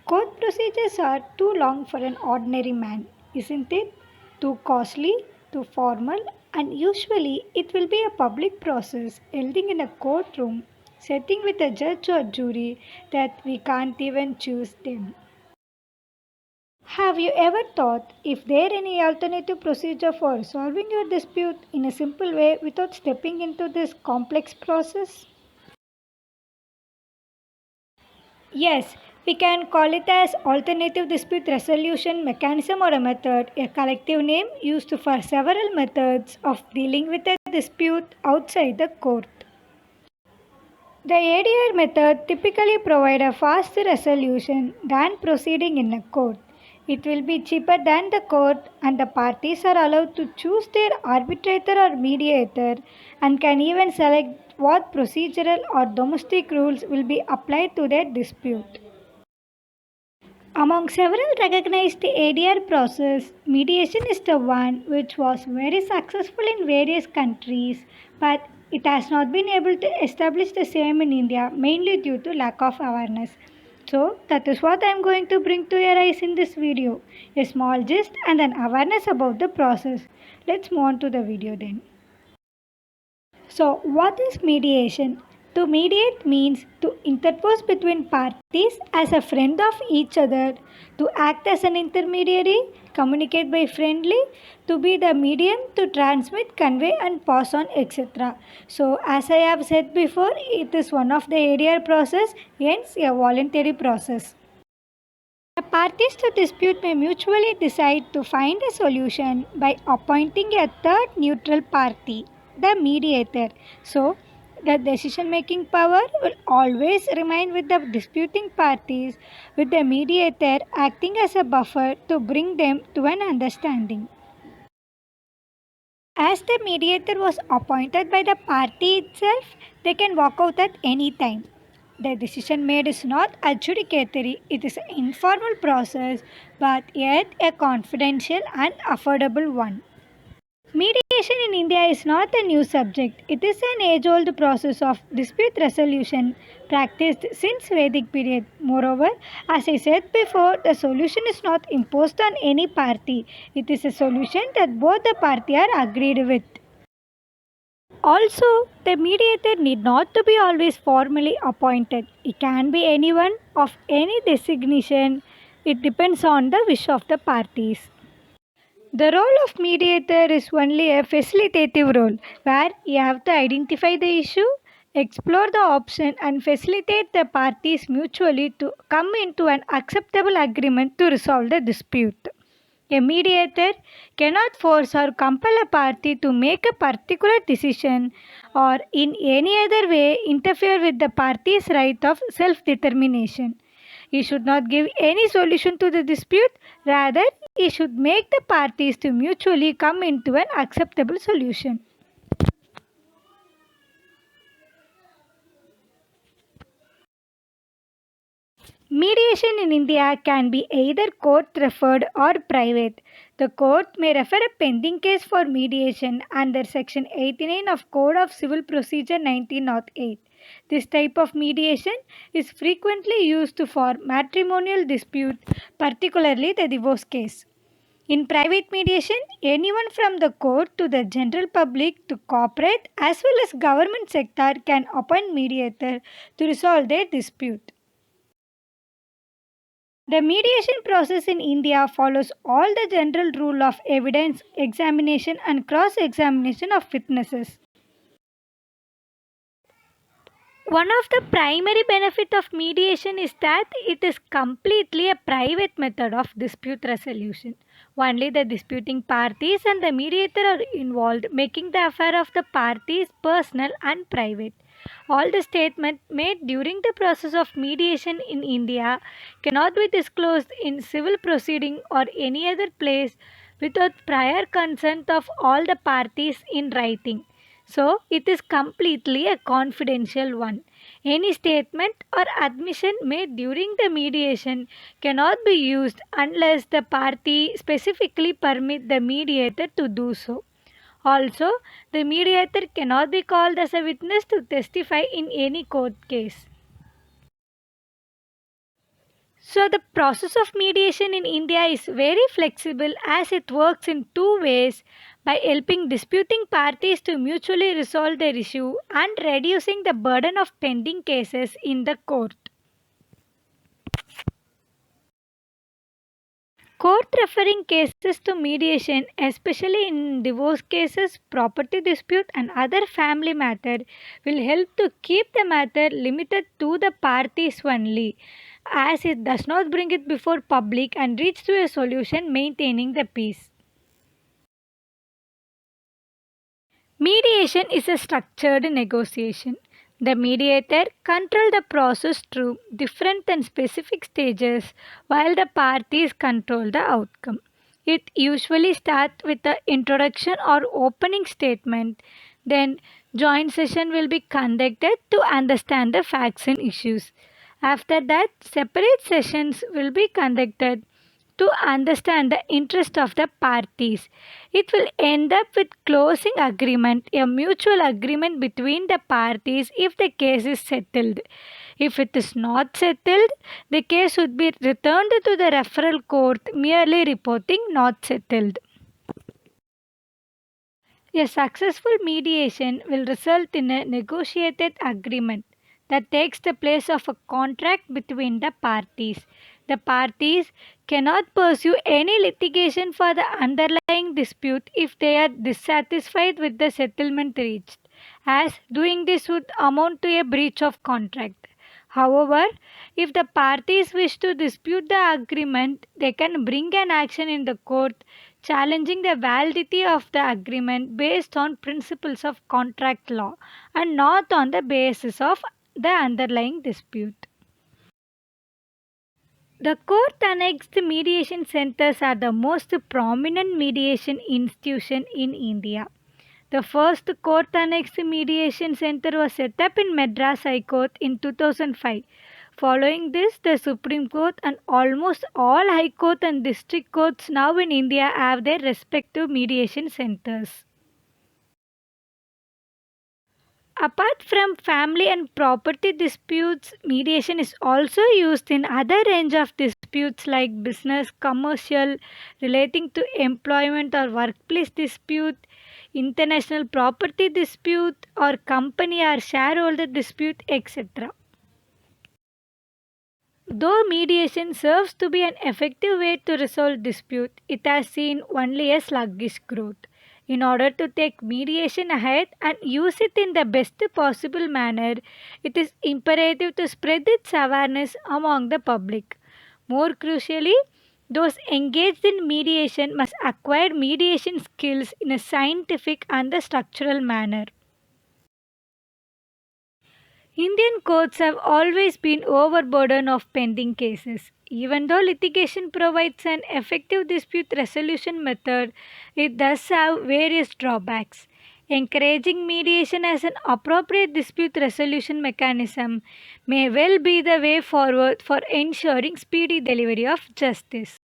Court procedures are too long for an ordinary man, isn't it? Too costly, too formal, and usually it will be a public process held in a courtroom, sitting with a judge or jury that we can't even choose them. Have you ever thought if there any alternative procedure for solving your dispute in a simple way without stepping into this complex process? Yes, we can call it as alternative dispute resolution mechanism or a method, a collective name used for several methods of dealing with a dispute outside the court. The ADR method typically provides a faster resolution than proceeding in a court. It will be cheaper than the court, and the parties are allowed to choose their arbitrator or mediator and can even select what procedural or domestic rules will be applied to their dispute. Among several recognized ADR process, mediation is the one which was very successful in various countries, but it has not been able to establish the same in India, mainly due to lack of awareness. So that is what I am going to bring to your eyes in this video. A small gist and an awareness about the process. Let's move on to the video then. So, what is mediation? To mediate means to interpose between parties as a friend of each other, to act as an intermediary, communicate by friendly, to be the medium to transmit, convey, and pass on, etc. So, as I have said before, it is one of the ADR process, hence a voluntary process. The parties to dispute may mutually decide to find a solution by appointing a third neutral party, the mediator. So, the decision making power will always remain with the disputing parties, with the mediator acting as a buffer to bring them to an understanding. As the mediator was appointed by the party itself, they can walk out at any time. The decision made is not adjudicatory, it is an informal process, but yet a confidential and affordable one. Mediation in India is not a new subject. It is an age-old process of dispute resolution practiced since Vedic period. Moreover, as I said before, the solution is not imposed on any party. It is a solution that both the party are agreed with. Also, the mediator need not to be always formally appointed. It can be anyone of any designation. It depends on the wish of the parties. The role of mediator is only a facilitative role where you have to identify the issue, explore the option and facilitate the parties mutually to come into an acceptable agreement to resolve the dispute. A mediator cannot force or compel a party to make a particular decision or in any other way interfere with the party's right of self-determination. He should not give any solution to the dispute, rather, he should make the parties to mutually come into an acceptable solution. Mediation in India can be either court referred or private. The court may refer a pending case for mediation under Section 89 of Code of Civil Procedure 1908. This type of mediation is frequently used for matrimonial dispute, particularly the divorce case. In private mediation, anyone from the court to the general public to corporate as well as government sector can appoint mediator to resolve their dispute. The mediation process in India follows all the general rule of evidence examination and cross-examination of witnesses. One of the primary benefits of mediation is that it is completely a private method of dispute resolution. Only the disputing parties and the mediator are involved, making the affair of the parties personal and private. All the statements made during the process of mediation in India cannot be disclosed in civil proceeding or any other place without prior consent of all the parties in writing. So, it is completely a confidential one. Any statement or admission made during the mediation cannot be used unless the party specifically permit the mediator to do so. Also, the mediator cannot be called as a witness to testify in any court case. So, the process of mediation in India is very flexible as it works in two ways by helping disputing parties to mutually resolve their issue and reducing the burden of pending cases in the court. Court referring cases to mediation, especially in divorce cases, property dispute, and other family matter, will help to keep the matter limited to the parties only, as it does not bring it before public and reach to a solution maintaining the peace. Mediation is a structured negotiation. The mediator controls the process through different and specific stages while the parties control the outcome. It usually starts with the introduction or opening statement, then joint session will be conducted to understand the facts and issues. After that, separate sessions will be conducted to understand the interest of the parties. It will end up with closing agreement, a mutual agreement between the parties if the case is settled. If it is not settled, the case would be returned to the referral court merely reporting not settled. A successful mediation will result in a negotiated agreement that takes the place of a contract between the parties. The parties cannot pursue any litigation for the underlying dispute if they are dissatisfied with the settlement reached, as doing this would amount to a breach of contract. However, if the parties wish to dispute the agreement, they can bring an action in the court challenging the validity of the agreement based on principles of contract law and not on the basis of the underlying dispute. The court annexed mediation centers are the most prominent mediation institution in India. The first court annexed mediation center was set up in Madras High Court in 2005. Following this, the Supreme Court and almost all High Court and district courts now in India have their respective mediation centers. Apart from family and property disputes, mediation is also used in other range of disputes like business, commercial, relating to employment or workplace dispute, international property dispute, or company or shareholder dispute, etc. Though mediation serves to be an effective way to resolve dispute, it has seen only a sluggish growth. In order to take mediation ahead and use it in the best possible manner, it is imperative to spread its awareness among the public. More crucially, those engaged in mediation must acquire mediation skills in a scientific and the structural manner. Indian courts have always been overburdened of pending cases. Even though litigation provides an effective dispute resolution method, it does have various drawbacks. Encouraging mediation as an appropriate dispute resolution mechanism may well be the way forward for ensuring speedy delivery of justice.